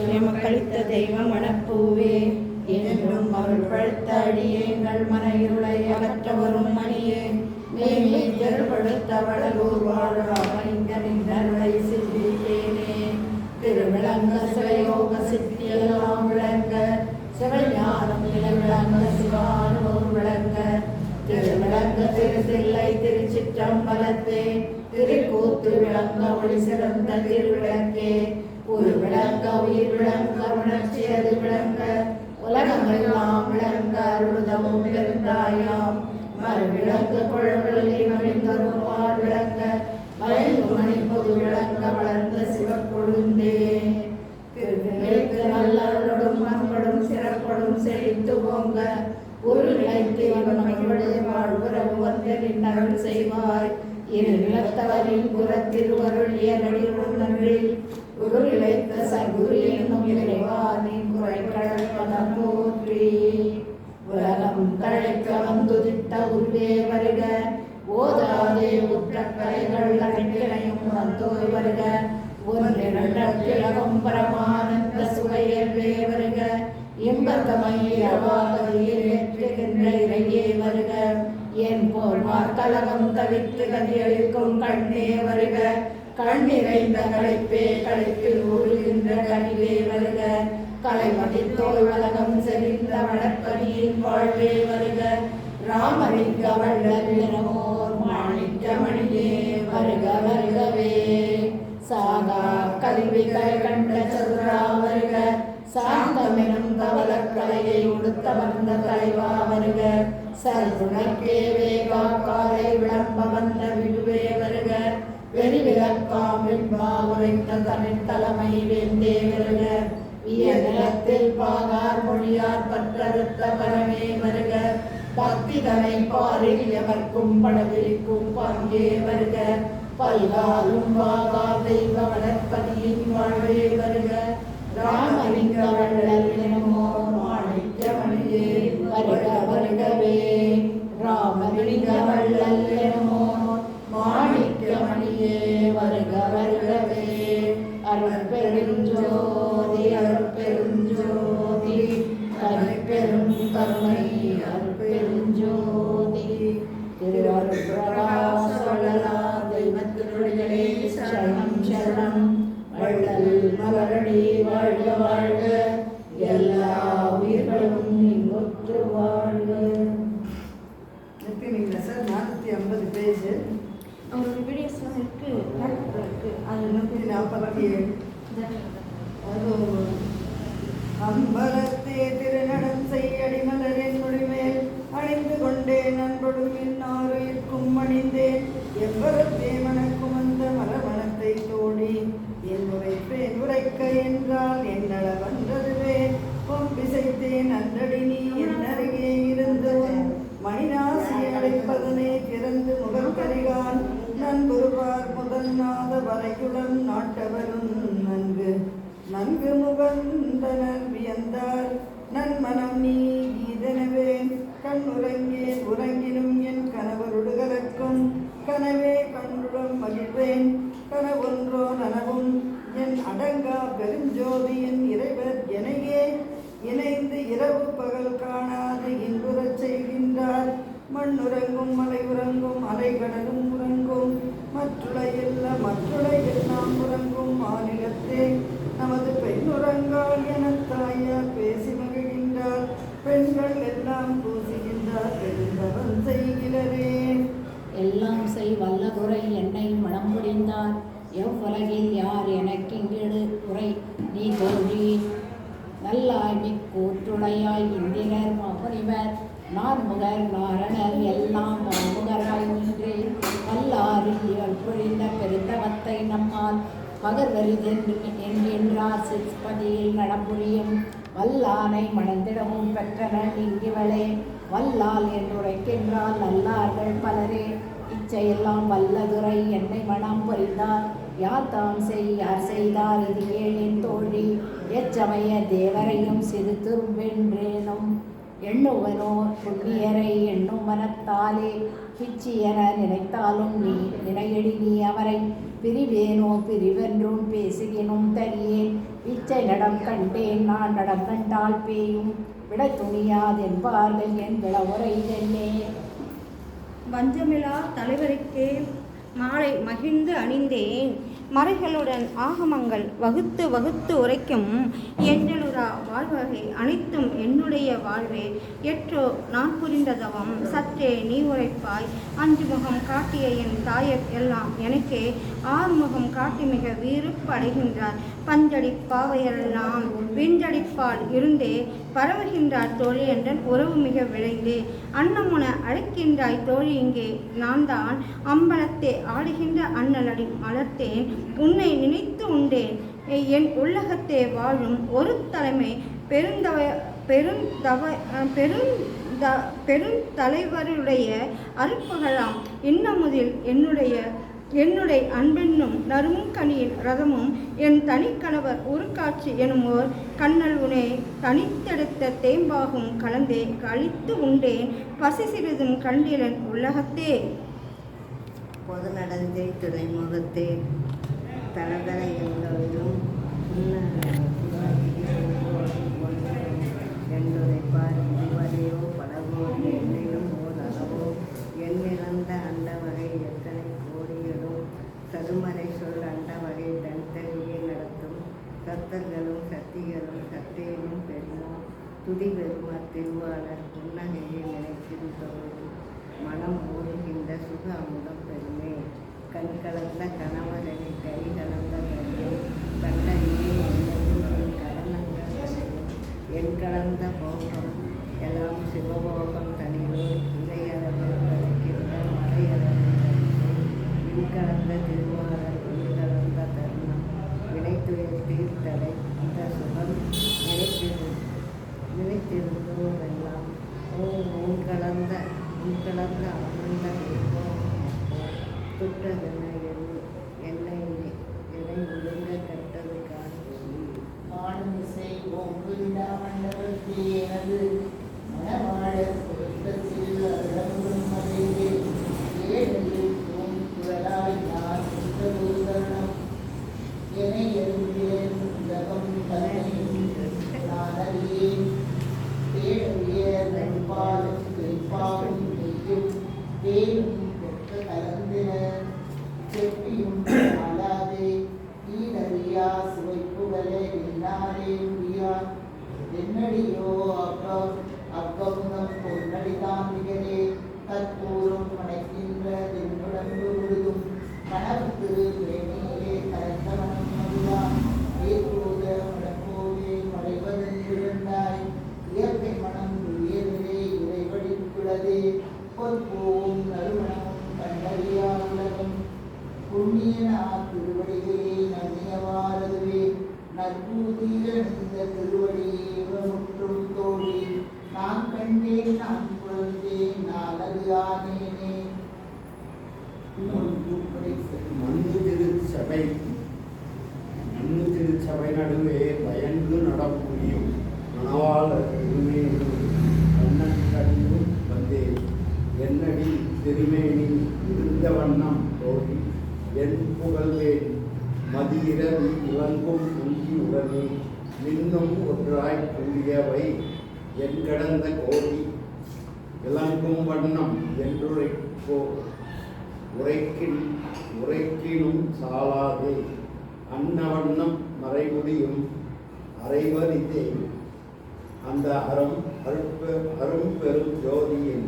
எமக்களித்த தெய்வம் மணப்பூவே என்றும் அவள் பழுத்த அடியேங்கள் மன இருளை அகற்ற வரும் மணியே மேலே ஜெருபடுத்த வடலூர் வாழ்வாய் சித்தித்தேனே திருவிளங்க சிவயோக சித்தியெல்லாம் விளங்க சிவஞானம் நிலை விளங்க சிவானோர் விளங்க திருவிளங்க திருத்தில்லை திருச்சிற்றம்பலத்தே திருக்கூத்து விளங்க ஒளி சிறந்த திருவிளக்கே ஒரு விளங்க உயிர் விளங்க உணர்ச்சி அது விளங்க உலகமெல்லாம் விளங்க அருளுதமும் பெருந்தாயாம் மறு விளங்க குழந்தை மணிந்தருவார் விளங்க மறைந்து மணி பொது விளங்க வளர்ந்த சிவக்கொழுந்தே திருநிலைக்கு நல்லருளும் மண்படும் சிறப்படும் செழித்து போங்க ஒரு நிலைத்து மகிழ்வுடைய வாழ்வுறவு வந்தரின் அருள் செய்வாய் இரு நிலத்தவரின் புறத்திருவருள் ஏனடியுடன் நன்றில் ஒரு நிலைத்த சகுரு என்னும் இறைவானின் குறைக்கடல் பதம் போற்றி உலகம் தழைக்க வந்துதித்த உருவே வருக ஓதாதே உற்றக்கரைகள் அனைக்கிணையும் வந்தோய் வருக ஒன்றிரண்டக்கிழகம் பரமானந்த சுவையல்வே வருக இன்பத்தமையவாகின்ற இறையே வருக என் போல் மார்கலகம் தவித்து கதியளிக்கும் கண்ணே வருக கண் நிறைந்த களைப்பே களைப்பில் ஊறுகின்ற கனிவே வருக கலைமதித்தோய் உலகம் செறிந்த வளர்ப்பதியின் வாழ்வே வருக ராமலிங்க வள்ளலோர் மாணிக்க மணியே வருக வருகவே சாகா கல்விகள் கண்ட சதுரா வருக சாந்தமெனும் தவளக்கலையை உடுத்த வந்த தலைவா வருக சர்துணைக்கே வேகா காலை விளம்ப வந்த விடுவே வருக வெறிவிளக்காமின்பா உரைத்த தனித் தலைமை வேந்தே வருக வியநிலத்தில் பாகார் மொழியார் பற்றறுத்த பரமே வருக பக்திதனை பாரில் எவர்க்கும் படவிரிக்கும் பாங்கே வருக பல்காலும் வாகா தெய்வ வளர்ப்பதியின் வாழ்வே வருக ராமலிங்க வள்ளல் எனுமோர் மாணிக்க மணியே வருக வருகவே ராமலிங்க வள்ளல் எனுமோர் மாணிக்க மணியே வருக வருகவே அருட்பெருஞ்சோதி அருட்பெருஞ்சோதி அருட்பெரும் கருணை அருட்பெருஞ்சோதி திருவருட்பிரகாச வள்ளலா தெய்வத்திருளே சரணம் சரணம் வள்ளல் மலரடி வாழ்க வாழ்க எல்லா உயிர்களும் இன்புற்று வாழ்க. சார் 450 பேஜ் அவரோட வீடியோஸ்லாம் இருக்கு அது 147 அது அம்பலத்தே திருநடம் செய்யடி மலரின் மொழிமேல் அணிந்து கொண்டேன் நண்படும் இன்னாருக்கும் அணிந்தேன் எவ்வளத்தே மணக்கும் அந்த மலமணத்தை தோடி என் உரைப்பேன் உரைக்க என்றால் என்னள வந்ததுவே பொம்பிசைத்தேன் அன்றடி நீ என் அருகே இருந்தவன் மணிநாசி அடைப்பதனை திறந்து முகக்கரிகான் நண்புருவார் முதல் நாத வரையுடன் நாட்டவரும் நன்கு நன்கு முகந்தனர் வியந்தார் நன்மனம் நீ இதனவே கண் உறங்கேன் உறங்கினும் என் கணவருடு கலக்கும் கனவே கண்டுடன் மகிழ்வேன் கனவொன்றோ நனவும் என் அடங்கா பெருஞ்சோதி என் இறைவர் எனையே இணைந்து இரவு பகல் காணாது இன்புறச் செய்கின்றார் மண் உறங்கும் மலை உறங்கும் அலைகடலும் உறங்கும் மற்றுளை எல்லாம் உறங்கும் மாநிலத்தே நமது பெண் உறங்கால் என தாயார் பேசி மகிழ்கின்றார் பெண்கள் எல்லாம் பூசுகின்றார் பெருந்தவன் செய்கிறரே எல்லாம் செய் வல்லதுரை என்னை மனம் முடிந்தார் எவ்வுலகில் யார் எனக்கிங்கிடு உரை நீ தோன்றி நல்லாய் மிக்கூற்றுடையாய் இந்திரர் முனிவர் நான்முகர் நாரணர் எல்லாம் முகராய் நின்றே வல்லாரில் இவர் புரிந்த பெருந்தவத்தை நம்மால் பகர்வரிதென்று என்கின்றார் சிற்பதியில் நடப்புரியும் வல்லானை மணந்திடமும் பெற்றனர் இங்கிவளே வல்லால் என்றுரைக்கின்றால் நல்லார்கள் பலரே இச்சையெல்லாம் வல்லதுரை என்னை மனம் புரிந்தார் யார் தாம் யார் செய்தார் இது கேளின் தோழி எச்சமய தேவரையும் சிறு துர்வென்றேனும் எண்ணுவனோ புண்ணியரை எண்ணும் மனத்தாலே பிச்சி என நினைத்தாலும் நீ நினையடி நீ அவரை பிரிவேனோ பிரிவென்றும் பேசுகினும் தனியேன் இச்சை நடம் கண்டேன் நான் நடம் கண்டால் பேயும் விட துணியாதென்பார்கள் என் விளவுரை என்னே. வஞ்சமிலா தலைவருக்கே மாலை மகிழ்ந்து அணிந்தேன் மறைகளுடன் ஆகமங்கள் வகுத்து வகுத்து உரைக்கும் எண்ணலுரா வாழ்வகை அனைத்தும் என்னுடைய வாழ்வே. எற்றோ நான் புரிந்த தவம் சற்றே நீ உரைப்பாய். 5 முகம் காட்டிய என் தாயர் எல்லாம் எனக்கே 6 முகம் காட்டி மிக வீறுப்பு அடைகின்றார். பஞ்சடி பாவையரெல்லாம் விஞ்சடிப்பால் இருந்தே பரவுகின்றார் தோழி என்றன் உறவு மிக விளைந்தே. அன்னமுன அழைக்கின்றாய் தோழி இங்கே நான் தான் அம்பலத்தே ஆடுகின்ற அண்ணலடி மலர்த்தேன் உன்னை நினைத்து உண்டேன். என் உள்ளகத்தே வாழும் ஒரு தலைமை பெருந்தலைவருடைய அருட்பகலாம் இன்னமுதில் என்னுடைய அன்பென்னும் நறுமுக்கனியின் ரதமும் என் தனிக்கணவர் உருக்காட்சி எனும் ஓர் கண்ணல் உனே தனித்தெடுத்த தேம்பாகும் கலந்தே கழித்து உண்டேன் பசி சிறிதும் கண்டிலன் உள்ளகத்தே. பொது நடந்தே துறைமுகத்தே தளதள எங்களிலும் என்னுரைப்பார் இதுவரையோ படவோ என்னையும் ஓர் அளவோ எண்ணிறந்த அண்ட வகை எத்தனை கோடிகளும் சதுமறை சொல் அண்ட வகை தனித்தனியே நடத்தும் சத்தர்களும் சக்திகளும் சத்தேனும் பெருமோ துதி பெருமா திருவாளர் புன்னகையை நினைத்திருந்தவரும் மனம் ஊறுகின்ற சுக அமுதம் பெருமே. கண் கலந்த கணவரனை கை கலந்த கண்ணும் கண்டறியே என்னையும் கடனங்கள் என் கலந்த போகம் எல்லாம் சிவபோகம் தனியோ இலையளவில் கலக்கின்ற மலையளவில் இன் கலந்த திருவாளர் உள் கலந்த தருணம் வினைத்துயர் தீர்த்தலை இந்த சுகம் நினைத்திருந்தோரெல்லாம் உன் கலந்த ஆனந்த துற்றதென என்னை ஒழுங்க கட்டது காணும் இசை ஓங்குவிடா மண்டபத்தே எனது மனவாழ பொருத்தத்தில் அருளமும் மறைவே ஏழையில் தோன்றுவதாய் நான் சென்றதொரு தருணம் என எழுந்தேன் உலகம் தன்னை நான் அறியேன் தேடிய நண்பாலும் குறிப்பாகும் நெய்யும் தேனும் பெற்ற கலந்தின செப்பியும் நாளாதே ஈனறியா சுவைப்புகளை என்னாலே முடியா என்னடியோ அக்கமுதம் பொன்னடிதான் மிகரே கற்பூரம் மணக்கின்ற தென்னுடம்பு முழுதும் கனவு திரு வேணியிலே கலந்த மனம் மதுதான் ஏற்போத மடப்போவே மறைவதென்றிருந்தாய் இயற்கை மனம் உயர்ந்தே இறைவழிக்குள்ளதே பொற்போம் நறுமணமும் கண்டறியா உலகம் புண்ணியனா திருவடிகளே நன்னியவாரதுவே நற்பூதியிலிருந்த திருவடியே முற்றும் தோழி நான் கண்டேன் நான் குழந்தேன் நான் அது ஆனேனே. மண்ணு திருச்சபை நடுவே பயந்து நடப்புரியும் மணவாளர் கண்ணன் கண்டு வந்தேன் என்னடி திருமேனி இருந்த வண்ணம் தோழி என் புகழ்வேன் மதியிரவி இளங்கும் உங்கி உடனே இன்னும் ஒன்றாய் கூடியவை என் கடந்த கோடி இளங்கும் வண்ணம் என்றுரைப்போ உரைக்கினும் சாலாதே அன்னவண்ணம் மறைமுடியும் அறைவரிதே அந்த அரும்பெரும் ஜோதியின்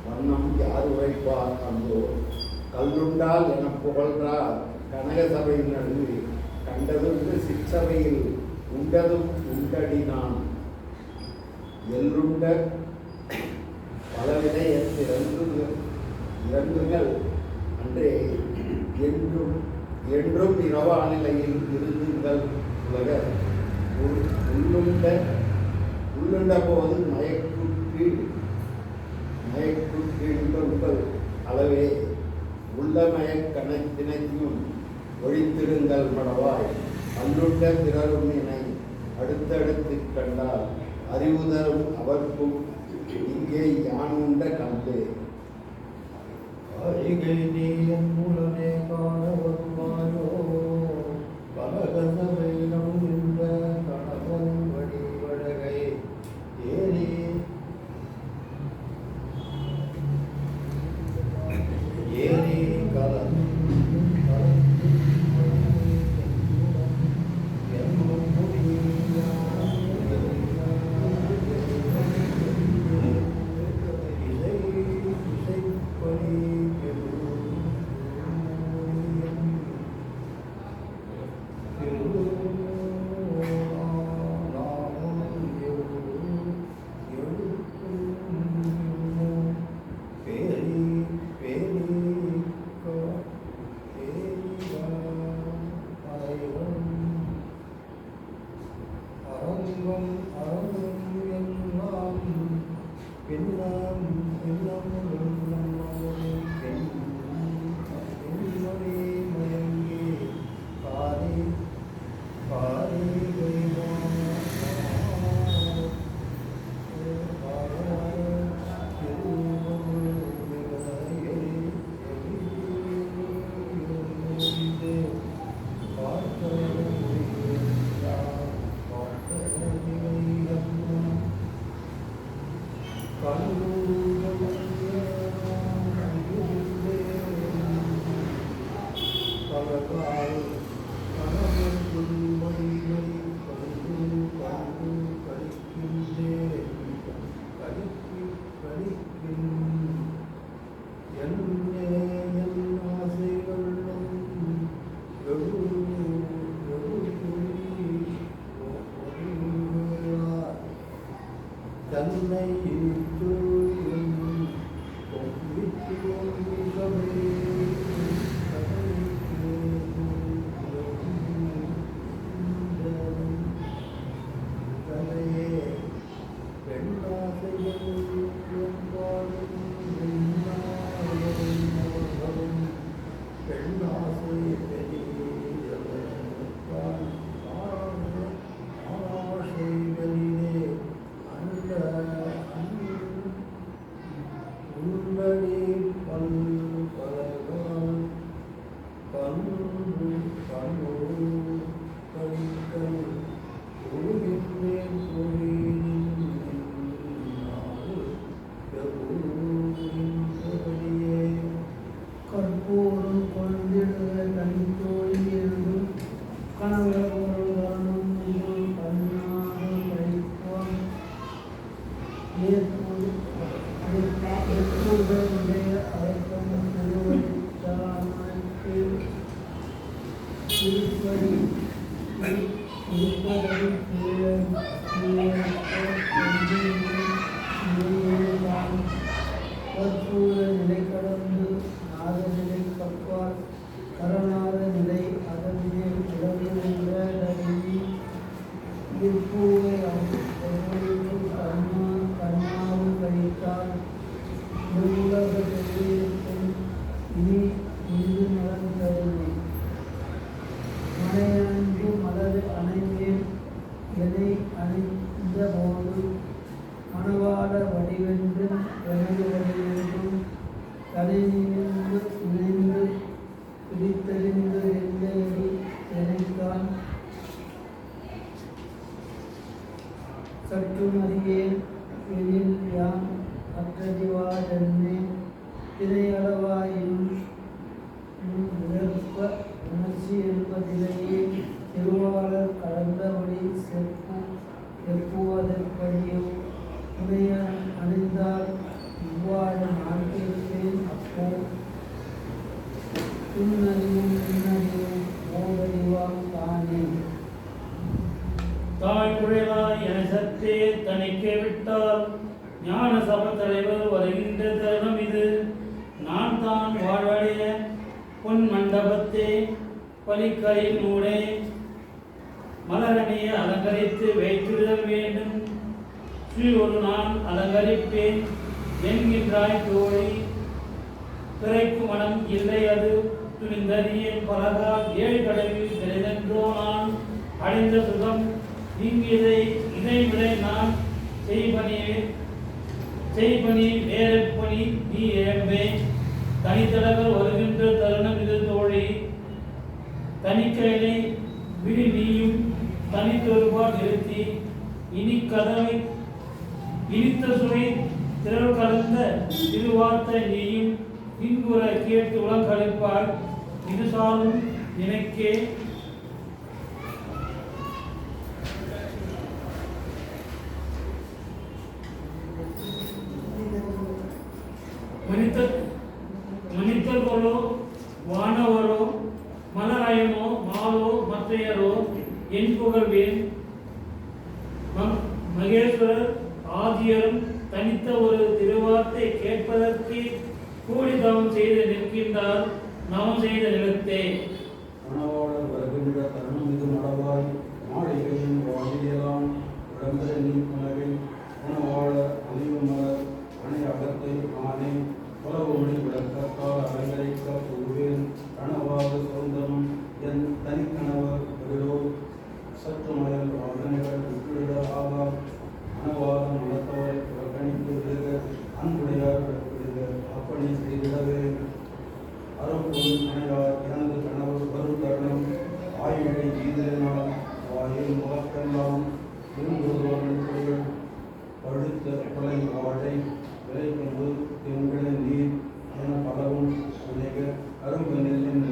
வண்ணம் யார் உரைப்பார் அந்தோ கல்லுண்டால் என புகழ்ந்தார் கனக சபையின் நடுவே கண்டதுண்டு சிற்சபையில் உண்டதும் உண்டடி நான் எல்லுண்ட பலவித இறங்குகள் அன்றே என்றும் இரவா நிலையில் இருந்துங்கள் உலக உள்ளுண்ட போது மயக்குற்றீடுங்கள் அளவே உள்ளமய கணக்கினையும் ஒழித்திடுங்கள் மடவாய் அல்லுண்ட பிறரும் இணை அடுத்தடுத்து கண்டால் அறிவுதரும் அவர்க்கும் இங்கே யான் உண்ட கண்டு அருகை நீ என் மூலமே காண வருவாயோ கலகசவை நம் இந்த கணவன் வடிவழகை ஏறி ஏறி தன்னை கற்பூரம் கொண்டிடுக தனித்தோழி என்றும் கணவர்களும் கண்ணாக கழிப்போம் எப்போதுடைய அழைப்பம் திருவடித்தானுக்கு திருப்பதி கற்பூர நிலை கடந்து நாதநிலை கற்பார் கரணாத நிலை அதன் மேல் உலகின்ற பூவை கண்ணாவு கழித்தால் உலக தெரிவிக்கும் இனி இந்து நலன் தருமை மனையன்று மலர் அணைமேல் எதை அணிந்த போது மணவாள வடிவென்று எனது வடிவென்றும் தலைநின்று இணைந்து பிடித்தறிந்து எல்லையடி நினைத்தான் சற்றும் அறியேன் எனில் யான் அற்றறிவாரென்னே திரையளவாயினும் விருப்ப உணர்ச்சி என்பதிலேயே திருவாளர் கலந்தபடி செப்புவதற்படியோ உடைய அணிந்தால் இவ்வாறு நான் கேட்பேன். அப்போ துன்னறிவும் முன்னறிவும் ஓரறிவாம் தானே. தாய் குழைவாய் என சற்றே தணிக்க விட்டால் ஞான சபை தலைவர் வருகின்ற தருணம் இது. நான் தான் வாழ்வடைய பொன் மண்டபத்தே பலிக்கரையில் நூடே மலரணியை அலங்கரித்து வைத்திடுதல் வேண்டும். ஸ்ரீ ஒரு நான் அலங்கரிப்பேன் என்கின்றாய் தோழி. பிறைக்கு மனம் இல்லை அது துணிந்தறியேன் பலகால் ஏழு கடலில் தெரிந்தென்றோ நான் அடைந்த சுகம் இங்கிதை இதை விட நான் செய்பணியே செய்பணி வேறப்பணி நீ ஏம்பே தனித்தடவர் வருகின்ற தருணம் இது தோழி தனிக்கையிலை விழி நீயும் தனித்தொருபால் நிறுத்தி இனி கதவை இனித்த சுவை திரள் கலந்த திருவார்த்தை நீயும் இன்புற கேட்டு உலங்களிப்பார் இது சாலும் நினைக்கே மனிதர்களோ வானவரோ மலராயனோ மாலோ மற்றையரோ என் புகழ்வேன் மகேஸ்வரர் ஆதியரும் தனித்த ஒரு திருவார்த்தை கேட்பதற்கு கூடி தவம் செய்து நிற்கின்றார் நவம் செய்த நிலத்தே. மணவாளர் வருகின்ற தருணம் இது மடவாய் மாளிகையின் வாழியலாம் விளம்பர நீர்மலரை மணவாளர் அணிவுமலர் அணை அகத்தை ஆணை புலவொளி விளக்கத்தால் அலங்கரிக்க புகுவேன் கணவாக சுதந்திரம் என் தனிக்கணவர் விடோ சற்று மயல் வாதனைகள் விட்டுவிட ஆகா மணவாத மனத்தவர் புறக்கணித்து விடுக அன்புடையார் விடுக அப்பணி செய்திடவே அரும்பொருள் அணையார் எனது கணவர் வரும் தருணம் ஆயுளை ஈதலினால் வாயில் முகப்பெல்லாம் இரும்புகள் பழுத்த கொலை வாழை விலை கொண்டு எங்களின் நீர் என பலவும் அநேக அரும்பு நெல்லின்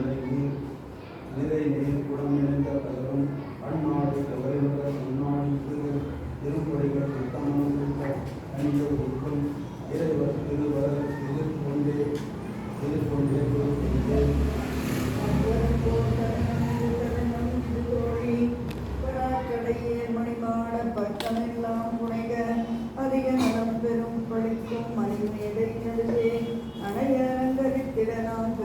நிறை நீர் குடமிணைந்த கதரும் அந்நாடு வருகின்ற முன்னாடி இரும்புடைகள் சுத்தமாக அணிய உட்கும் இறைவர் திருவர எதிர்கொண்டே மணிமாட பட்டமெல்லாம் புனைக அதிக நலம் பெறும் படிக்கும் மணிமேடை நடுவே அணைய அலங்கரித்திட நாம்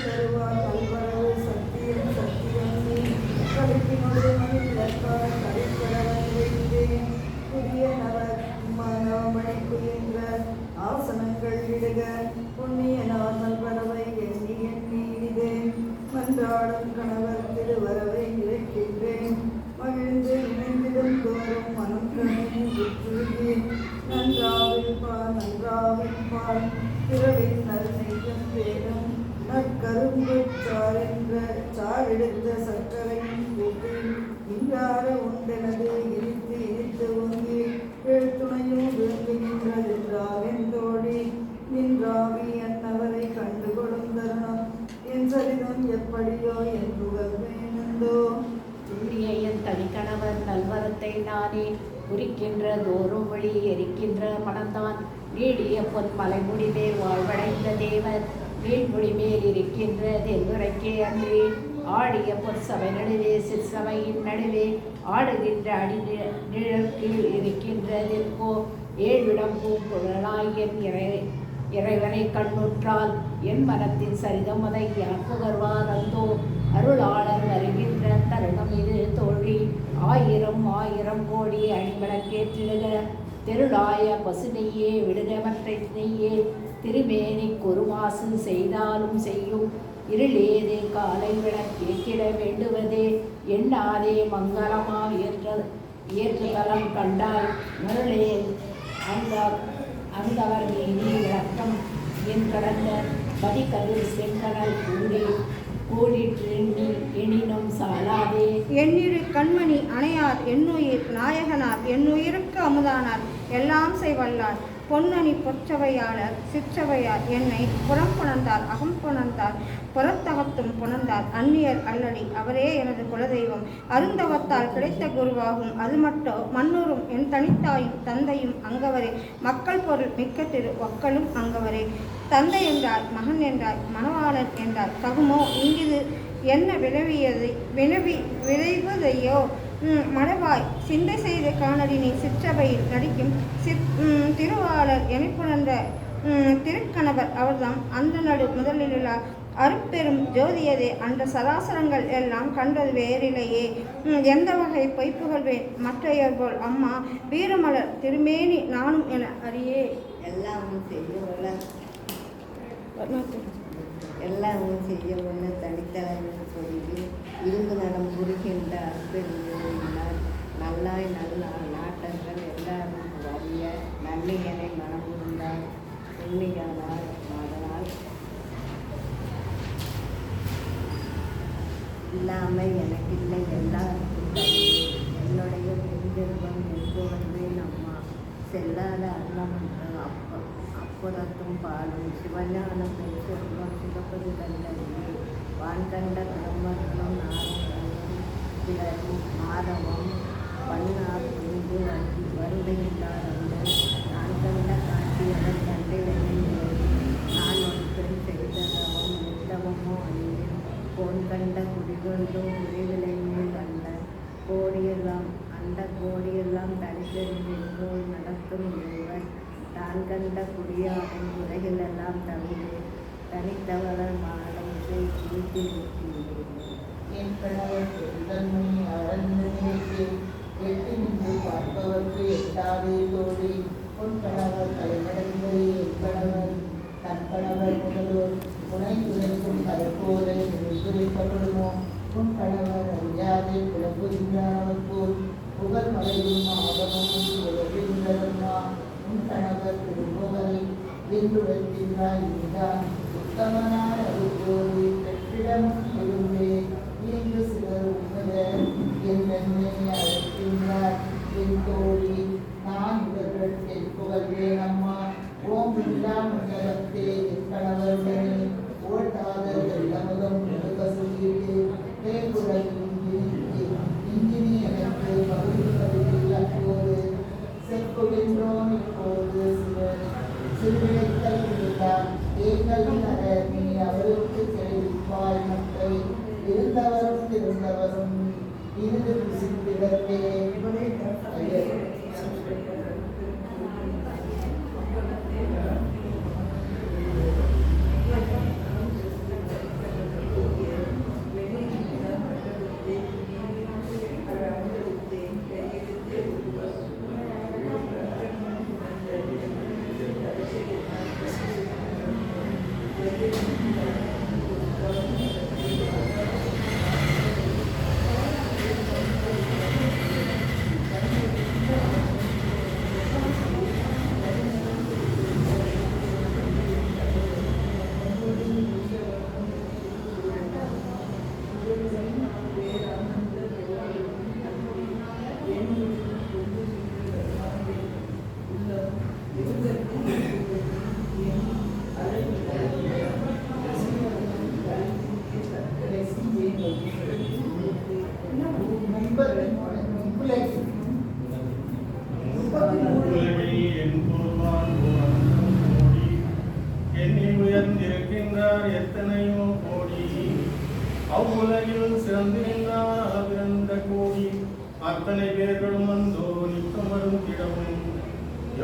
தருவார் கல்வரவு சத்தியம் சத்தியம் கலிப்பினுடைய மணிவிளக்கால் கலைப்படவன் வைத்தேன் புதிய நவமணிக்கு என்ற ஆசனங்கள் இடுக புண்ணிய நாமல் வரவை எண்ணி எண்ணி இதே மன்றாடும் கணவர் திருவரவை இழைக்கின்றேன் மகிழ்ந்து இணைந்திடும் தோறும் மனம் கணிந்து நன்றாவில் பால் திரளின் நறுநெய்யும் பேரும் நற்கரும்பு சாரெடுத்த சர்க்கரையும் கூட்டி இன்றார உண்டெனது இனித்து ஓங்கி எழுத்துணையும் விளங்குகின்றதென்றால் என்றோடி நின்றாவி என்னவரை கண்டுகொடும் தருணம் என் சரிதம் எப்படியோ என் புகழ்வேனந்தோ என் தனிக்கணவர் நல்வரத்தை நானே உரிக்கின்ற தோறும் வழி எரிக்கின்ற மனந்தான் நீடிய பொன் மலைமுடிவே வாழ்வடைந்த தேவர் நீள்முடி மேல் இருக்கின்ற தென்னுரைக்கே அன்றி ஆடிய பொற்சபை நடுவே சிற்சபையின் நடுவே ஆடுகின்ற அடி நிழற்கீழ் இருக்கின்றதென்கோ ஏழ்விடம் பூங்குழலாய் என் இறைவனை கண்ணுற்றால் என் மனத்தின் சரிதம் அதை யார் புகர்வார் அந்தோ அருளாளர் வருகின்ற தருணம் இது தோழி ஆயிரம் ஆயிரம் கோடி அணிமலக்கேற்றிடுக தெருளாய பசு நெய்யே விடுக மற்றை நெய்யே திருமேனி குருமாசு செய்தாலும் செய்யும் இருளேது காலை விளக்கேற்றிட வேண்டுவதே எண்ணாதே மங்களமா ஏற்றுதலம் கண்டாய் மருளே அந்தவர் மீதி விளக்கம் என் கடந்த பதிகதிர் செங்கடல் கூடிற்றெண்ணி எனினும் சாலாதே. எண்ணிரு கண்மணி அணையார் என்னுயிர் நாயகனார் என்னுயிருக்கு அமுதானார் எல்லாம் செய்வல்லார் பொன்னணி பொற்சவையாளர் சிற்றவையார் என்னை புறம் புணர்ந்தார் அகம் புணர்ந்தார் புறத்தகத்தும் புணர்ந்தார் அந்நியர் அல்லடி அவரே எனது குலதெய்வம் அருந்தவத்தால் கிடைத்த குருவாகும் அது மட்டும் மன்னூரும் என் தனித்தாயும் தந்தையும் அங்கவரே மக்கள் பொருள் மிக்க திரு ஒக்களும் அங்கவரே தந்தை என்றார் மகன் என்றார் மணவாளன் என்றார் தகுமோ இங்கிது என்ன விளைவதையோ மடவாய் சிந்தை செய்த காணலினை சிற்றபையில் நடிக்கும் திருவாளர் எனைப்புணர்ந்த திருக்கணவர் அவர்தாம் அந்த நடு முதலிலுள்ள அருப்பெரும் ஜோதியதே அந்த சராசரங்கள் எல்லாம் கண்டது வேறில்லையே எந்த வகை பொய்ப்புகழ்வேன் மற்றையர் போல் அம்மா வீரமலர் திருமேனி நானும் என அறியே. எல்லாம் செய்ய ஒன்று தனித்தலைவர் சொல்லி இரும்பு நடம் புரிகின்ற அற்பெருந்தார் நல்லாய் நல்ல நாட்டங்கள் எல்லாரும் வரிய இல்லாமை எனக்கில்லை எல்லாருக்கும் தருவேன். என்னுடைய பெருஞ்செல்வம் எங்கு வந்தேன் அம்மா. செல்லாத அன்னம் அப்புறத்தும் பாலும் சிவஞான பெருஞ்செல்வம் சிவப்பது கண்டறியே. வான் கண்ட பிரம்மர்களும் நாரங்களும் பிறரும் மாதவம் பன்னார் புரிந்து வருகையில்லாதவங்க நான் கண்ட காட்சியவர் கண்டே நான் ஒரு பெண் செய்ததவம் நித்தவமோ அறிவேன். கோன் கண்ட குடிகொண்டும் விரைவிலை மேல் கண்ட கோடியெல்லாம் அந்த கோடியெல்லாம் தனித்தெறிந்தோல் நடக்கும் இறைவன் தான் கண்ட குடியாகும் உலகிலெல்லாம் தவிர தனித்தவர மாலை குறித்து என் கணவர் பெருந்தன்மை அறந்து நினைத்து எட்டு நின்று பார்ப்பவர்க்கு எட்டாதே தோழி. உன் கணவர் தலைநடந்து என் கணவர் தன் கணவர் முதல்வர் துணை துணைக்கும் கலப்போரை நினைத்துரைக்கப்படுமோ. உன் கணவர் அறியாதே பிறப்புகின்றவர் போல் புகழ் மலையும் ஆகமும் உலகின்றவர்மா. உன் கணவர் திருமுகை என்று வைக்கின்றாய் இதுதான் உத்தமனான அருள்போது கட்டிடமும் இருந்தே இங்கு சிலர் உண்மையர் என்னை அழைக்கின்றார் என் தோழி. நான் இவர்களுக்கு புகழ்வேன் அம்மா. ஓம் இல்லா மண்டலத்தே என் கணவருடனே ஓட்டாத வெள்ளமுகம் முழுக்க சொல்லிட்டு தேங்குடல் இங்கினி எனக்கு பகுதியில் அப்போது செப்புகின்றோம் இப்போது சிறுவிழைத்தல் இருந்தார் ஏங்கள் நட நீ அவருக்கு தெரிவிப்பாய் மற்றை இருந்தவரும் திருந்தவரும் இருந்து புசித்திடத்தே. எத்தனையோ கோடி அவ்வுலகில் சிறந்திருந்தார் பிறந்த கோடி அத்தனை பேர்களும் வந்தோ நித்தம் வரும் திடமும்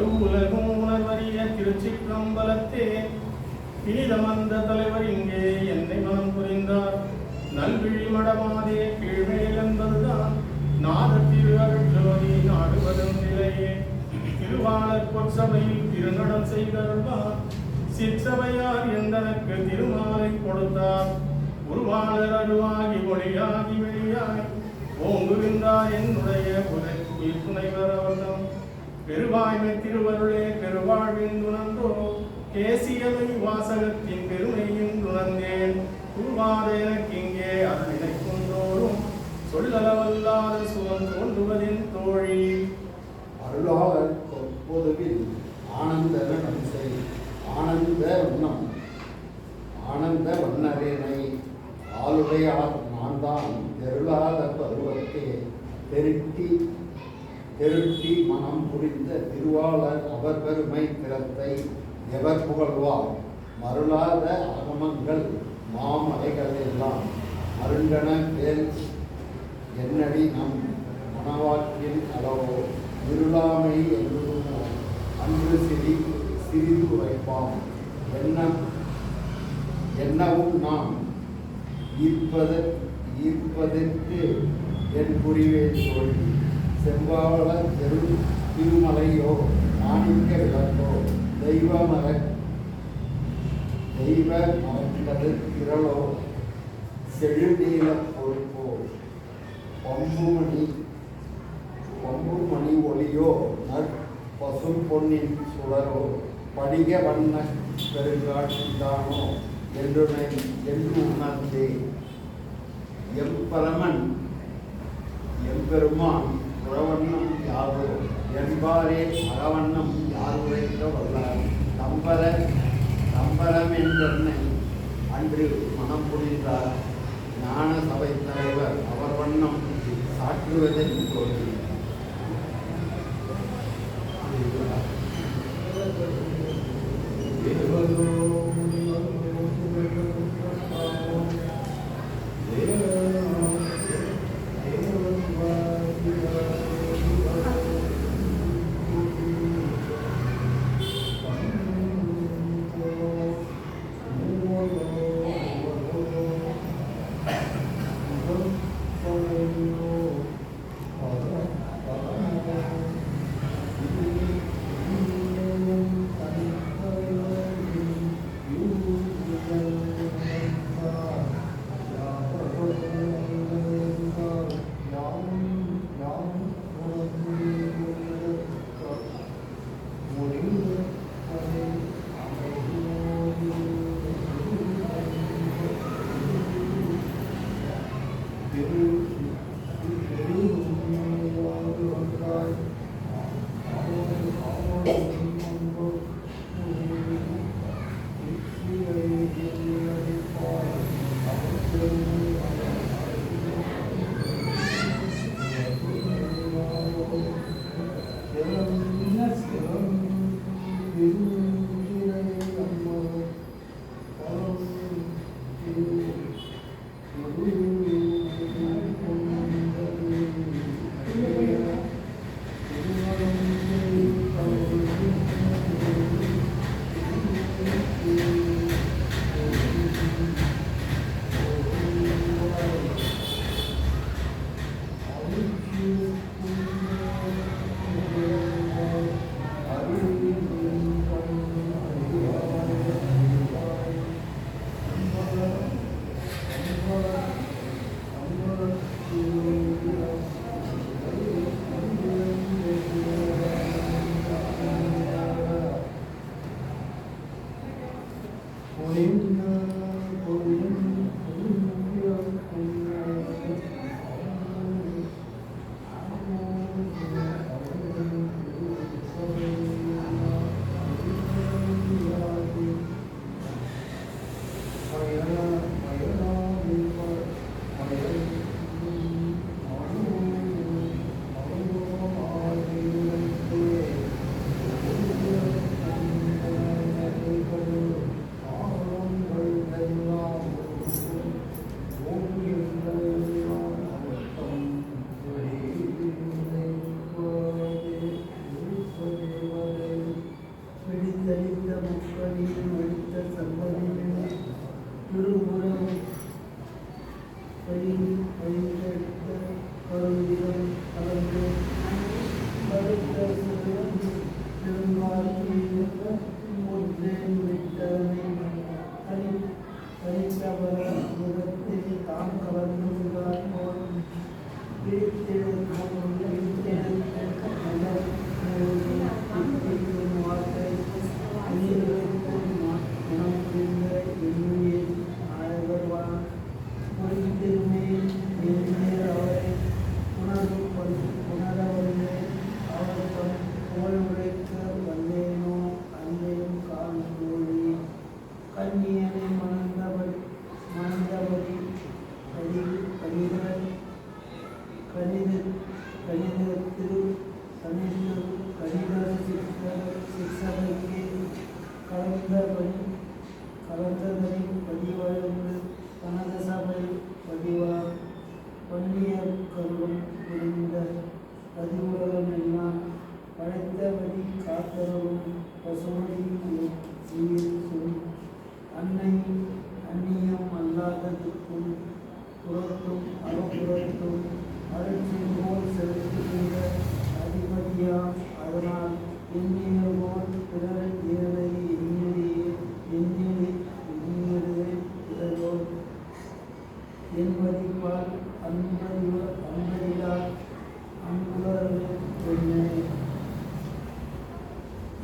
எவ்வுலகும் உணர்வறிய திருச்சிற்றம்பலத்தே இனிதம் அந்த தலைவர் இங்கே என்னை மனம் புரிந்தார். நல்விழி மடமாதே கீழ்மேல் என்பதுதான் நாதத்திரு அருட்ஜோதி நாடுவதும் நிலையே. திருவாளர் பொற்சபையில் திருநடம் செய்தருள்வார். சிற்சபையார் எந்தனக்கு திருமாலை கொடுத்தார். உருவாளர் அருவாகி ஒளியாகி வெளியாய் ஓங்குகின்றார் என்னுடைய உயிர் துணைவர் அவர்தம். பெருவாய்மை திருவருளே பெருவாழ்வின் துணர்ந்தோ கேசியமை வாசகத்தின் பெருமையின் துணர்ந்தேன். உருவாத எனக்கு இங்கே அது நினைக்குந்தோறும் சொல்லளவல்லாத சுகம் தோன்றுவதின் தோழி. அருளாளர் பொதுவில் ஆனந்த நம்சை ஆனந்த வண்ணரேனை ஆளுடையார் நான் தான் தெருளாத பருவத்தே தெருட்டி மனம் புரிந்த திருவாளர் அவர் பெருமை திறத்தை எவர் புகழ்வார். மருளாத ஆகமங்கள் மாமலைகள் எல்லாம் அருண்டன பேர் என்னடி நம் மனவாக்கில் அளவோ இருளாமை என்றுமோ அன்று சிறிது உரைப்பாம். என்னவும் நாம் ஈர்ப்பதற்கு என் புரிவேன் தோழி. செவ்வாழ திருமலையோ மாணிக்க விளக்கோ தெய்வ மரங்களது திரளோ செழுநீல பொறுப்போ பம்புமணி ஒளியோ பசும் பொன்னின் சுடரோ படிக வண்ண பெருங்காட்சிதானோ என்று உணர்ந்தே எம்பரமன் எம்பெருமான் புறவண்ணம் யாரோ என்பாரே அறவண்ணம் யார் உரைக்க வல்லார் தம்பரம் என்றென்னை அன்று மனம் புரிந்தார் ஞான சபை தலைவர் அவர் வண்ணம் சாற்றுவதை தோன்றி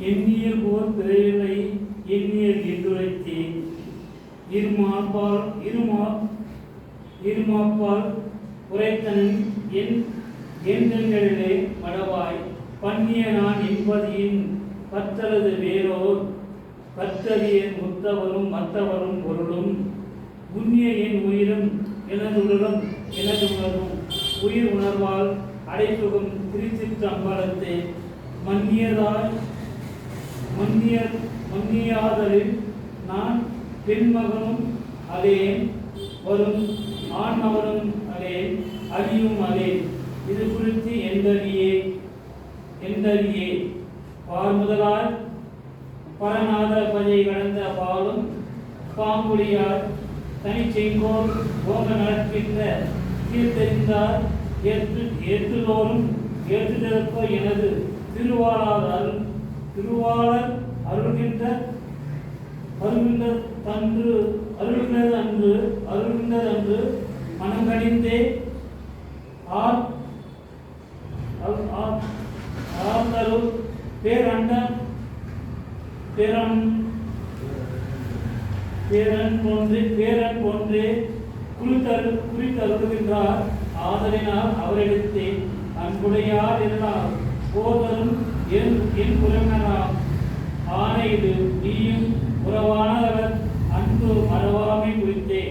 எண்ணியல் போர் பிறவை எண்ணியல் என்றுரைத்தேன். இருமாப்பால் உரைத்தனன் எண்களிலே மடவாய் பண்ணிய நான் என்பதியின் பற்றறது வேறோர் பற்றறிய முத்தவரும் மற்றவரும் பொருளும் உண்ணிய என் உயிரும் எனது உடலும் உயிர் உணர்வால் அடைசுகம் திருச்சிற்றம்பலத்தை மன்னியாதலில் நான் பெண்மகனும் அலேன் வரும் ஆண்மகனும் அலேன் அடியும் அலேன் இது குறித்து எந்தறியே பால் முதலால் பரநாத பஜை கடந்த பாலும் பாம்புடியார் தனிச்செங்கோல் போக நடக்கின்ற தீர்த்தறிந்தார் ஏற்றுதோறும் ஏற்றுதற்க எனது திருவாளர் அருள்கின்ற அன்று மனங்கடிந்தே ஆர்ந்தருள் பேரன் போன்றே குறித்தருளுகின்றார். ஆதலினால் அவரிடத்தே அன்புடையார் எல்லாம் போதலும் என் புலனாம் ஆணையிடு நீயும் உறவானவர் அன்பு மறவாமை குறித்தே.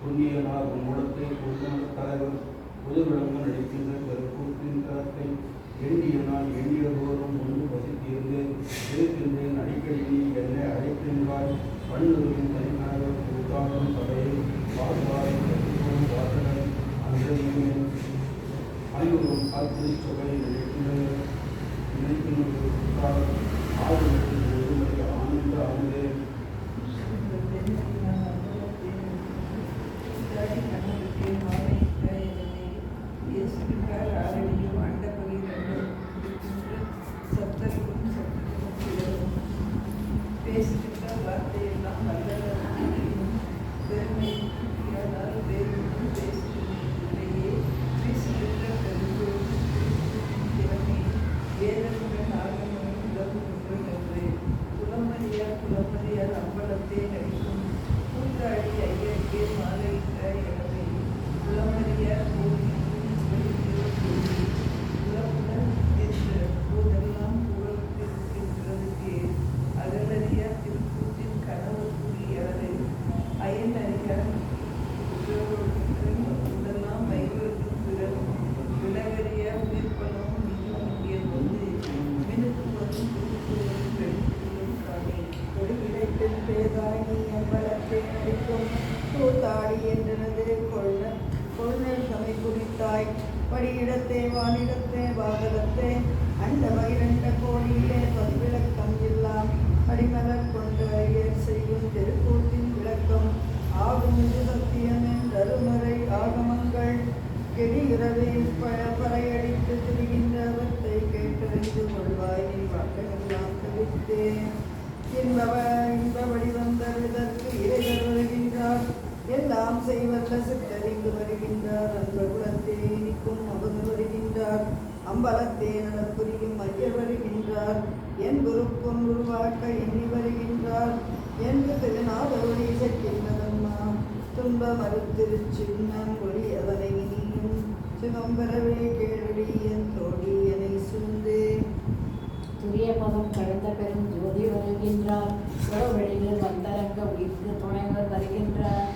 புண்ணியனார் உன்னிடத்தை பொதுநல தலைவர் பொதுவிளங்க நடிக்கின்ற பெருக்கூட்டின் தரத்தை எண்ணியனால் எண்ணியதோறும் முன்பு பசித்தீர்ந்து இருக்கின்றேன். அடிக்கடி நீ என்னை அழைக்கின்றாய். பண்ணுவதின் தனிநகர் கூட்டாளம் சபையை வாசாரை கற்றுக்கொள்ளும் வாசகர் அன்றையுமே அனைவரும் திருச்சபையை நினைக்கின்ற கூட்டாளர் ஆறு ஒருமுறை ஆனந்த ஆனந்தே படியிடத்தே வானிடத்தே பாகலத்தே அண்ட வைரண்ட கோடியிலே பதிவிளக்கம் எல்லாம் அடிமலர் கொண்டு ஐயர் செய்யும் திருக்கூட்டின் விளக்கம் ஆகும் இது சத்தியம் என்றருமறை ஆகமங்கள் கெடிகிறதில் பறையடித்து திரிகின்றவற்றை கேட்டறிந்து கொள்வாய். நீ வாக்கெல்லாம் தவிர்த்தே இன்பபடி வந்ததற்கு இறைவர் வருகின்றார். எல்லாம் செய்வல்ல சித்தறிந்து வருகின்றார். அன்பகுலத்தே இனிக்கும் அபது வருகின்றார். அம்பலத்தே நடப்புரியும் ஐயர் வருகின்றார். என் குருப்பும் உருவாக்க எண்ணி வருகின்றார். என்று திருநாதொழி சக்கின்றதம்மா துன்ப மறுத்திருச்சின்னம் ஒளி அதனை நீயும் சுகம் பெறவே கேள்வி என் தோழி எனை சூழ்ந்தே. துரிய பதம் கடந்த பெரும் ஜோதி வருகின்றார். உறவழியில் வந்தரங்க உயிர்க்கு துணைவர் வருகின்றார்.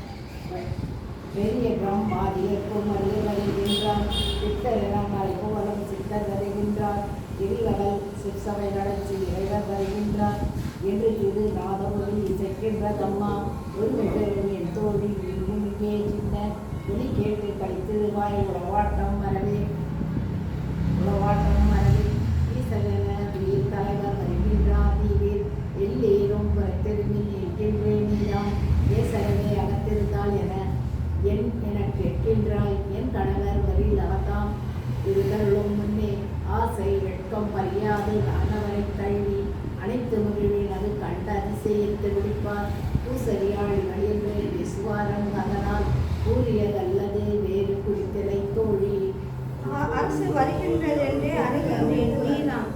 பெரிய பிரம்மாதியர்க்கும் அறிய வருகின்றார். சித்தரிடம் அறிவுவலம் சித்தர் வருகின்றார். இருகடல் சிற்சபை நடச்சி இறைவர் வருகின்றார். என்று திரு நாதமொழி இசைக்கின்றதம்மா உரிமை பெறும் என் தோழி நீயும் இங்கே சின்ன ஒலி கேட்டு கழித்திருவாய். உளவாட்டம் மரவே ஈசலென உயிர் தலைவர் வருகின்றார். நீர் எல்லோரும் திரும்பி இருக்கின்றேன். நீதான் ஏசலவே அகத்திருந்தால் என என் கேட்கின்றாய். என் கணவர் வரில் அவதாம் பூசரியாழிகள் என்று பேசுவாரன் அதனால் கூறியதல்லது வேறு குறித்தலை தோழி. அரசு வருகின்றது என்றே அணுகின்றேன் நீதான்.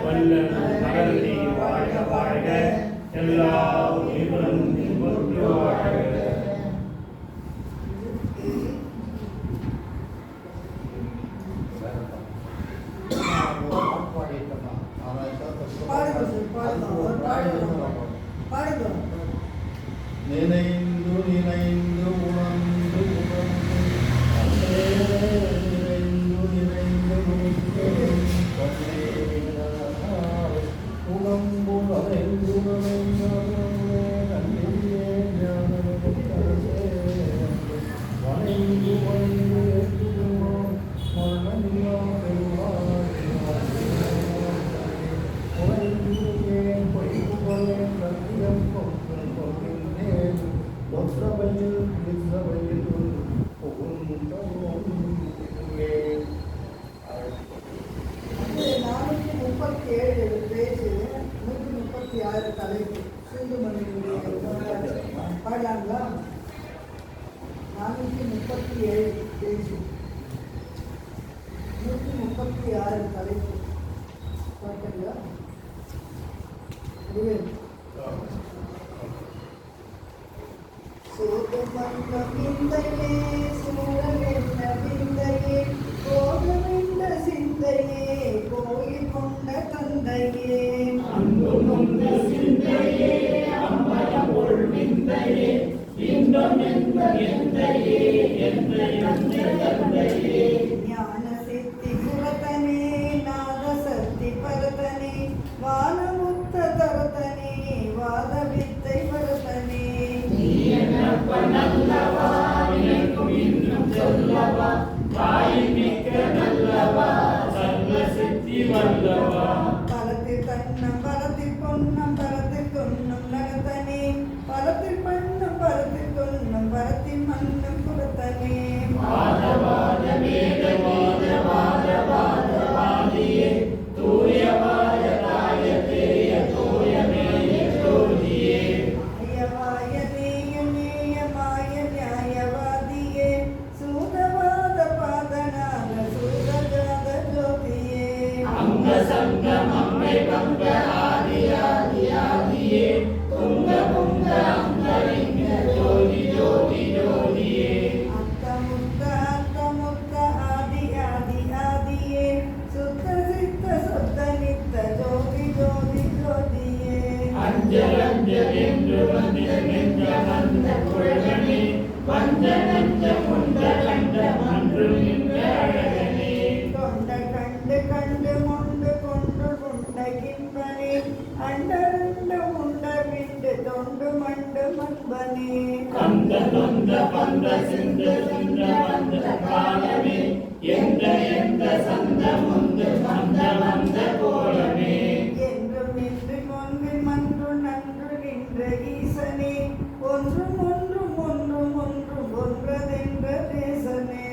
வல்ல மகளே வாழ்க வாழ்க, எல்லா உயிர்களும் இன்புற்று வாழ்க. நினைந்து நினைந்து உணர்ந்து உணர்ந்து நிறைந்து நிறைந்து உடம்பு அறைந்து வணைந்து வணைந்து மரணமில்லா தலைப்பு பாடலாங்களா? 437 பேஜ் 136 தலைப்பு பார்த்தீங்களா? சோகமன்ற விந்தையே சூழலென்ன விந்தையே கோகமென்ற சிந்தையே கோயில் கொண்ட தந்தையே ஞான சித்தி புரத்தனே நாத சக்தி பரதனே வானமுத்த தரதனே வாத வித்தை பரதனே பலத்தில் கண்ணம் பலத்தில் பொன்னம் பலத்தில் தொன்னம் நகத்தனே பலத்தில் பண்ணம் பலத்தில் தொன்னம் பலத்தில் மன்னம் புறத்தனே மாயவாய நேய நேயமாய நியாயவாதியே சூதவாத பாதனாக சூதஜாத ஜோதியே அந்தமுத்த அந்தமுத்த ஆதி ஆதி ஆதியே சுத்த சித்த சுத்த நித்த ஜோதி ஜோதி ஜோதியே தொண்ட கண்டு கண்டு மொண்டு கொண்டு கொண்டகின்பனே அண்டரண்ட உண்ட விண்டு தொண்டு மண்டு மண்பனே என்றும் நின்று கொன்று மன்று நன்று நின்ற ஈசனே ஒன்றும் ஒன்றும் ஒன்றும் ஒன்றும் ஒன்றதென்ற தேசனே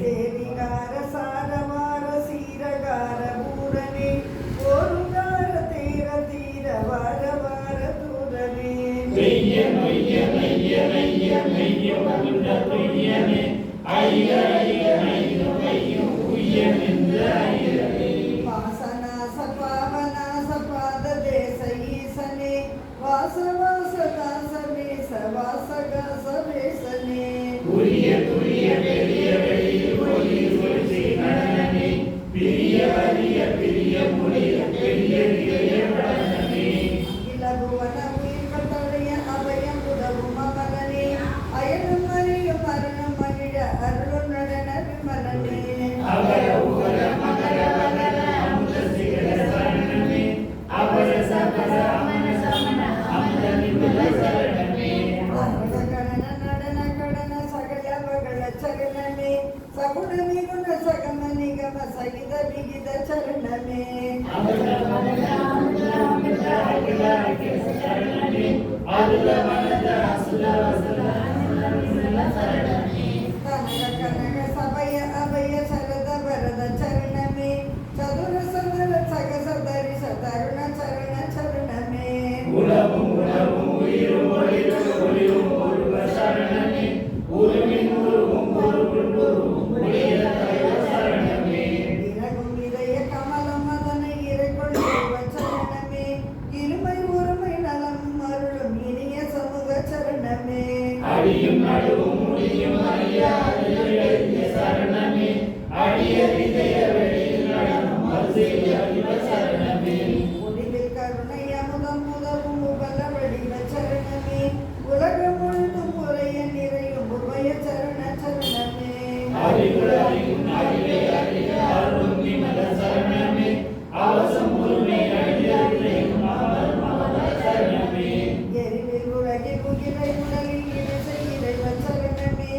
சேரிகார சாரவார சீரகார பூரனே ஓருகார தீர தீர வார வார தூரனே வாசநாச பாவநாச பாத தேச ஈசனே வாச வாச தாச வேச வாசகாச வேசனே இலகுவன உயிர்கட்டளைய அபயம் உதவும் அமலனே அயலும் அறியும் அருணம் மகிழ அருளும் நடன விமலனே கடன நடன கடன சகல பகல சகலனே சகுண நிகுண சகம நிகம சகித விகித சரணமே கனக கனக சபய அபய சரத வரத சரணமே சதுர சதுர சகசதரி சதருண சரண சரணமே உலகும் உலகும் உயிரும் ஒளிரும் ஒளிரும் ஒருவ சரணமே உருவின் உருவும் உருவும் உருவும் உடைய தெய்வ சரணமே இறகும் இதய கமலம் அதனை இறைக்கொள்ளுவ சரணமே இருமை ஒருமை நலம் அருளும் இனிய சமூக சரணமே அடியும் நடுவும் முடியும் அறியாத சரணமே அடிய இதய வெளியில் நடனம் அருள் அறிவ சரணமே முடிவில் கருணை அமுதம் முதவும் உபல வடிவ சரணமே உலகம் முழுதும் உரைய நிறையும் உபய சரண சரணமே அறிவுரையும் அறிவை அறிய அருளும் விமல சரணமே அவசம் உரிமை அடியறியும் அமர சரணமே எரிவில் உலகில் உயிரை உடலில் இணைசை இறைவ சரணமே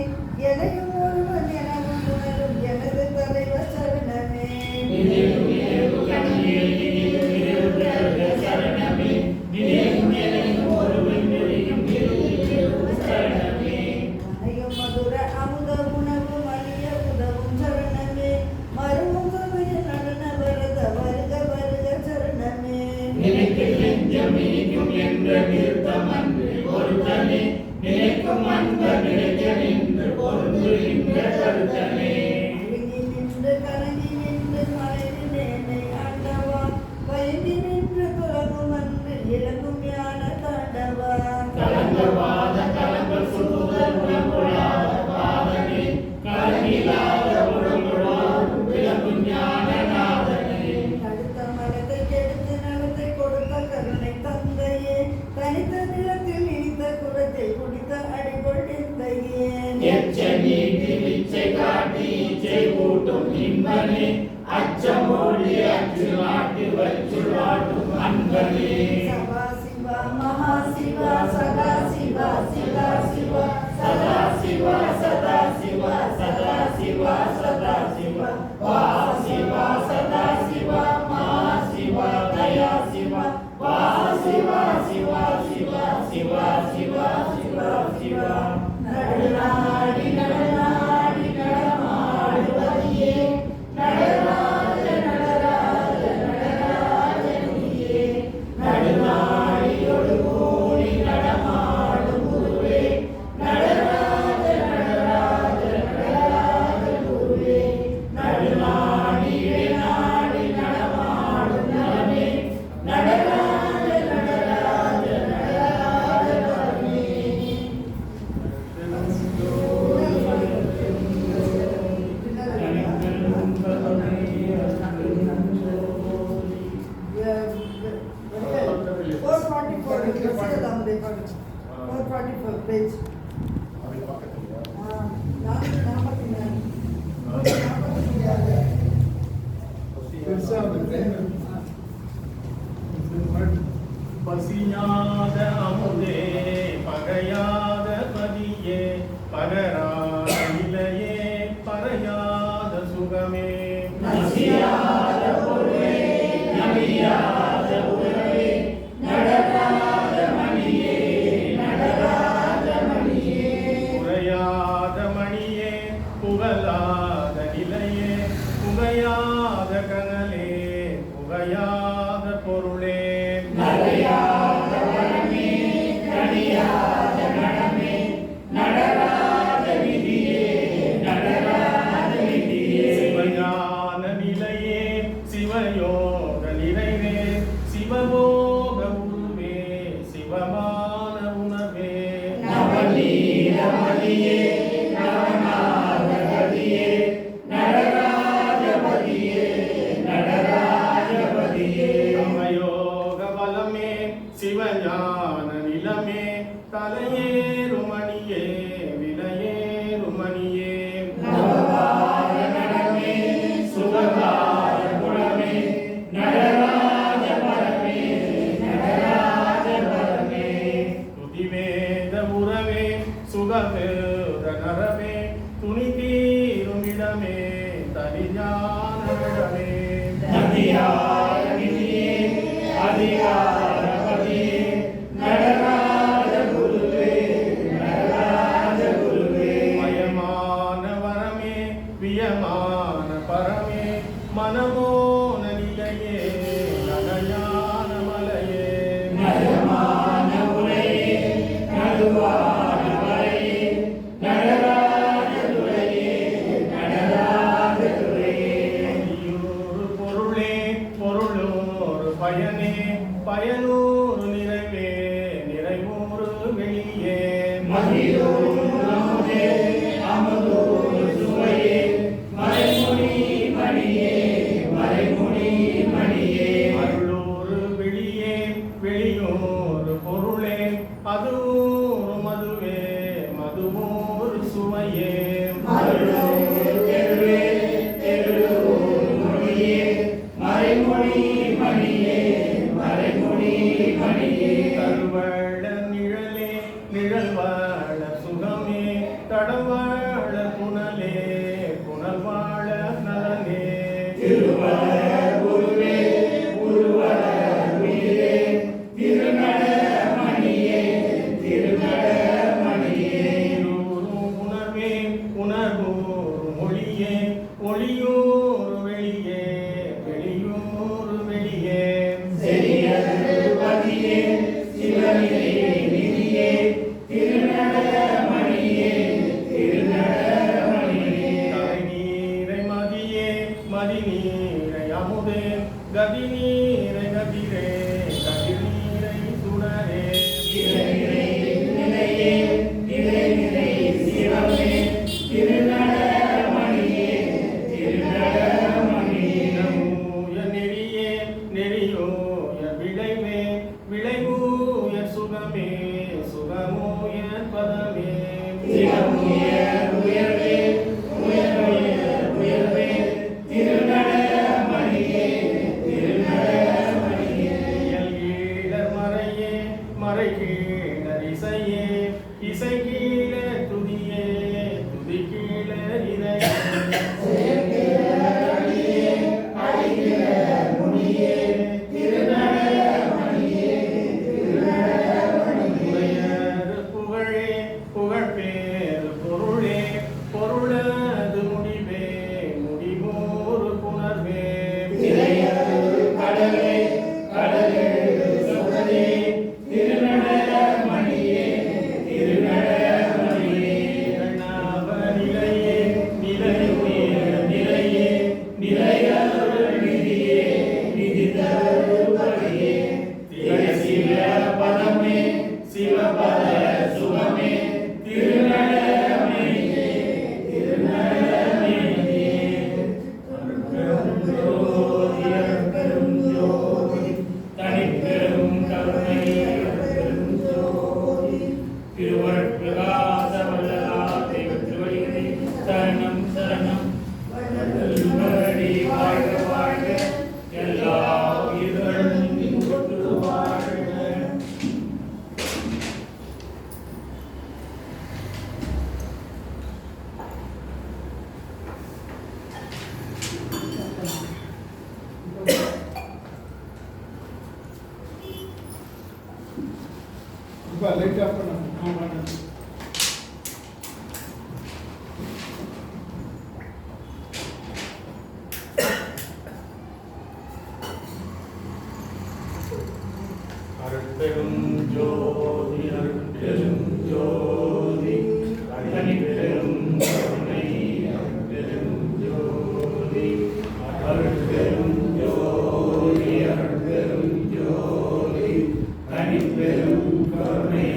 எதையும் ஒருவன் எனவும் உணரும் எனது தலைவ சரணமே நினைவு நினைவு கண்ணியில் நினைவு நினைவு தருக சரணமே நினைவு நினைவு ஒருவன் நெறியும் நினைவு சரணமே மனையும் மதுர அமுத உணவு மணிய உதவும் சரணமே மருவும் கவிய நடன வரத வருக வருக சரணமே நினைக்கும் நெஞ்சம் இனிக்கும் என்ற நிறுத்தம் அன்று பொருத்தனே நினைக்கும் அன்ப நினைக்க நின்று பொருந்துகின்ற கருத்தனே அழுகி நின்று கலங்கி நின்று மலைவி நேனை ஆண்டவா வயங்கி நின்று துறவும் அன்று இழக்கும் ஞான தாண்டவா கலங்கவாத கலங்க சுடுதல் உடம்புடாத பாதனே கலங்கிலாத உடம்புடாது விளங்கும் ஞான நாதனே அடுத்த மனத்தை கெடுத்து நலத்தை கொடுத்த கருணை தந்தையே தனித்த நிலத்தில் இனித்த குடத்தை குடித்த அடிபொழிந்தையே எச்ச நீட்டி விச்சை காட்டி இச்சை கூட்டும் இன்பனே அச்சமோடி அச்சு நாட்டி வச்சுள்ளாட்டும் அன்பனே சபா சிவா மகா சிவா சதா சிவா சிவா சிவா சதா சிவா சதா சிவா சதா சிவா சதா சிவா வா சிவா சதா சிவா மா சிவா தயா சிவா வா சிவா சிவா சிவா சிவா சிவா சிவா சிவா நடனாடி நடனாடி நடமாடுவதியே நடராஜ நடராஜ நடராஜ நீயே நடுநாடியொடு கூடி நடமாடும் குருவே நடராஜ நடராஜ நடராஜ குருவே நடுநாடியே நாடி நடமாடும் நலமே நடராஜ நடராஜ நடராஜ பரமே பேஜ் அது பக்கத்துலயா? பெருசா அந்த pen. பசியாத அமுதே பகையாத பதியே பகராத நிலையே பறையாத சுகமே நசியாத பொருளே நவியாத உறவே நடராத மணியே நடராத மணியே குறையாத மணியே புகழாத நிலையே புகையாத கனலே புகையாத பொருளே நகையாத வனமே நடியாத மனமே நடராத விதியே நடராத விதியே சிவஞான நிலையே சிவயோக நிறைவே சிவபோக உருவே சிவமான உணவே நவநீத மதியே நவநாத கதியே நடராஜபதியே நடராஜபதியே சமயோக பலமே சிவஞான நிலமே தலையேறுமணியே விலையேறுமணியே நவகார நடமே சுககார குணமே நடராஜ பரமே நடராஜ பரமே துதிவேத உறவே சுகவேத நரமே துணி தீருமிடமே தனிஞானமிடமே நதியாய விதியே அதிகாரபதியே நடராஜ நித்தியமான பரமே மனமோன நிலையே நலஞான மலையே நலமான உரையே நடுவான மலையே நடராஜ துறையே நடராஜ துறையே ஐயூறு பொருளே பொருளோரு பயனே பயனூறு நிறைவே நிறைவூறு வெளியே மகிழோர் அமுதே அமுதோர் சுவையே மறைமொழி மணியே மறைமொழி மணியே அருளூறு வெளியே வெளியூறு பொருளே அதுவூறு மதுவே மதுவூறு சுவையே அருளோர் தெருவே தெருளோர் மொழியே மறைமொழி மணியே மறைமொழி மணியே தருவள நிழலே நிழல்வாழ சுகமே தடவாழ புனலே புனல்வாழ நலனே திருவளர் குருவே குருவளர் உயிரே திருநட மணியே திருநட மணியே நீரூறும் உணர்வே உணர்வூறு மொழியே ஒளியூறு வெளியே வெளியூறு வெளியே செறியது பதியே சிவனிலே நிதியே திருநட மணியே திருநட மணியே கரைநீரை மதியே மதிநீரை அமுதே கதிநீரை கதிரே கதிர்நீரை சுடரே இறைநிலை நிலையே இறைநிலை சிவமே திருநட மணியே திருநட மணியே நமூய நெறியே நெறியோய விளைவே விளைவூய சுகமே சுகமூய பதமே சிவமுயர் உயர்வே உயர்வுயர் உயர்வே திருநட மணியே திருநட மணியே இயல்கீழர் மறையே மறைகீழர் இசையே இசை கீழர் துதியே துதி கீழர் இதயே புகழே புகழ்பேறு பொருளே பொருளது முடிவே முடிவோரு புணர்வே கடலே கடலே சுகதே திருநட மணியே திருநட மணியே கண்ணாவ நிலையே நிலையே நிலையே நிலையருள் நிதியே நிதி தருபடியே சிவ பதமே சிவபத சுகமே திருநட மணியே திருநட மணியே பெரும் ஜோதி தனிப்பெரும் கருணை பெரும் ஜோதி திருவருட்பிரகாச வல்லலா தெய்வ திருவடிகளே சரணம் சரணம் வல்லடி வாழ்க வாழ்க எல்லா உயிர்களும் இன்புற்று வாழ்க இப்போ லைட் ஆஃப் பண்ண அருட்பெரும் ஜோதி பெரும் ஜோதி தனிப்பெரும் கருணை பெரும் ஜோதி அருட்பெரும் ஜோதி அருட்பெரும் ஜோதி தனிப்பெரும் கருணை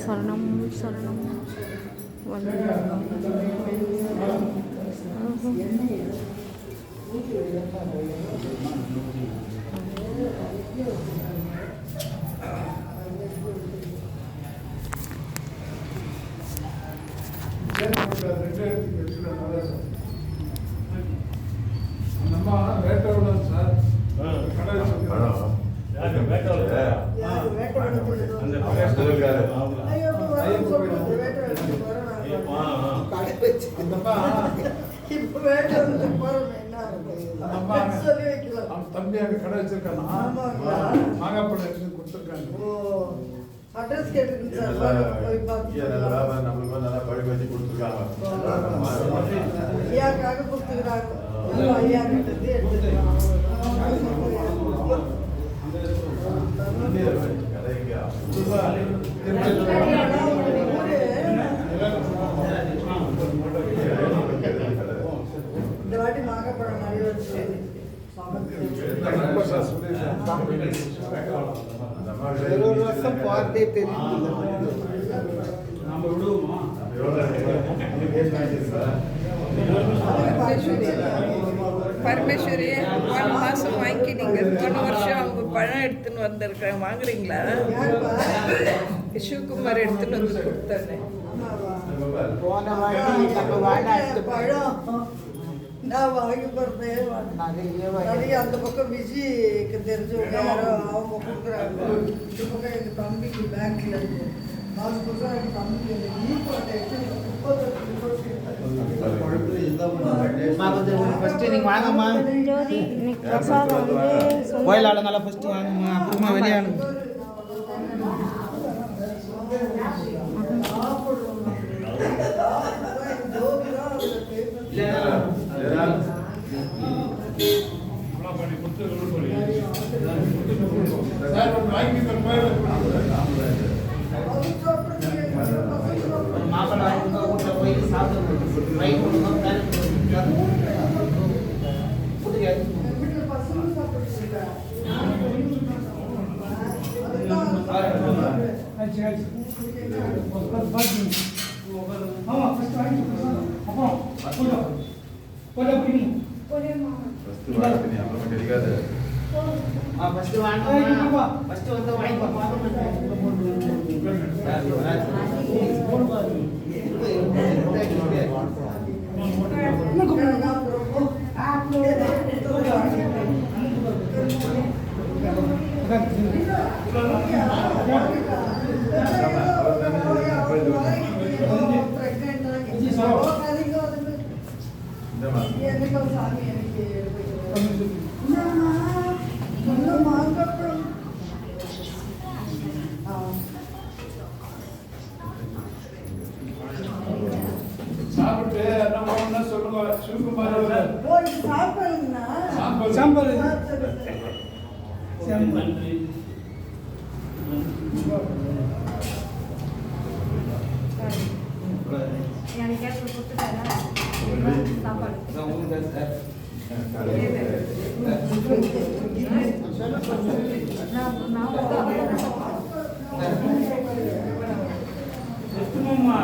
சரணம் சரணம் தம்பியாக கடை வச்சிருக்காங்க மாங்காப்பழம் எடுத்து கொடுத்துருக்காங்க. அட்ரஸ் கேட்டுருக்கு சார், போய் பார்த்து நம்மளுக்கு நல்லா படிக்க வச்சு கொடுத்துருக்காங்க. ஐயாக்காக கொடுத்துக்கிறாங்க. ஐயா கிட்ட எடுத்துக்கலாம். இந்த வாட்டி மாங்காப்பழம் நிறைய வச்சு பார்த்தே தெரியும். நம்ம விடுவோமா? பரமேஸ்வரி போன மாதம் வாங்கிக்கிட்டீங்க. போன வருஷம் அவங்க பழம் எடுத்துன்னு வந்திருக்காங்க, வாங்குறீங்களா? சிவகுமார் எடுத்துன்னு வந்து கொடுத்தானே போன வாரம் நம்ம வாழை எடுத்து பழம் நான் வாங்கி போகிறதே நிறைய அந்த பக்கம் விஜய்க்கு தெரிஞ்சவங்க யாரோ அவங்க கொடுக்குறாங்க. இந்த பக்கம் எங்கள் தம்பிக்கு பேங்க்ல இருக்கு. மாதம் புதுசாக எங்கள் தம்பிக்கு ஃபர்ஸ்ட் நீங்க வாங்கம்மா. ஜோதி இன்னைக்கு பிரசாதம் வந்து கோயில் ஆளுங்கள ஃபர்ஸ்ட் வாங்கம்மா, அப்புறமா வெளியாளுங்க. மாப்பிள்ளை வாங்கிக்கோ, வீட்டில் போய் சாப்பிட்டு ட்ரை பண்ணுவோம். ஃபர்ஸ்ட் வாங்க, ஃபர்ஸ்ட் வந்து வாங்கிக்கோ. சாப்பிட்டு என்ன சொல்லுங்க. சிவகுமார் சாம்பல் நன்றி. எனக்கு கேட்டு கொடுத்துட்டேன் சாப்பாடு. எத்துமாம்மா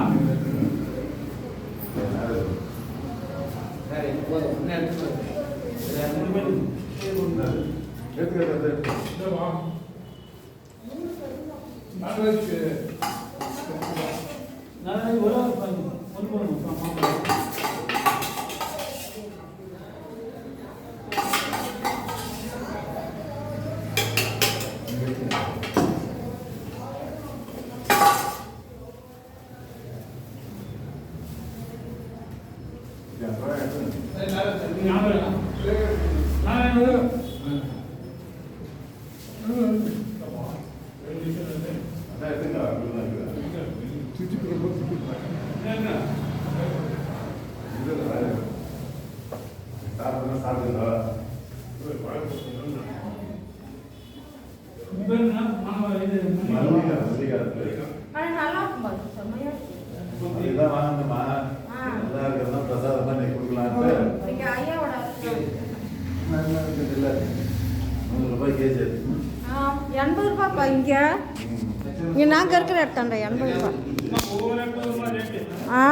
நான் ஒரு ₹80 இங்கே இங்கே நாங்கள் இருக்கிற இடத்தாண்ட ₹80. ஆ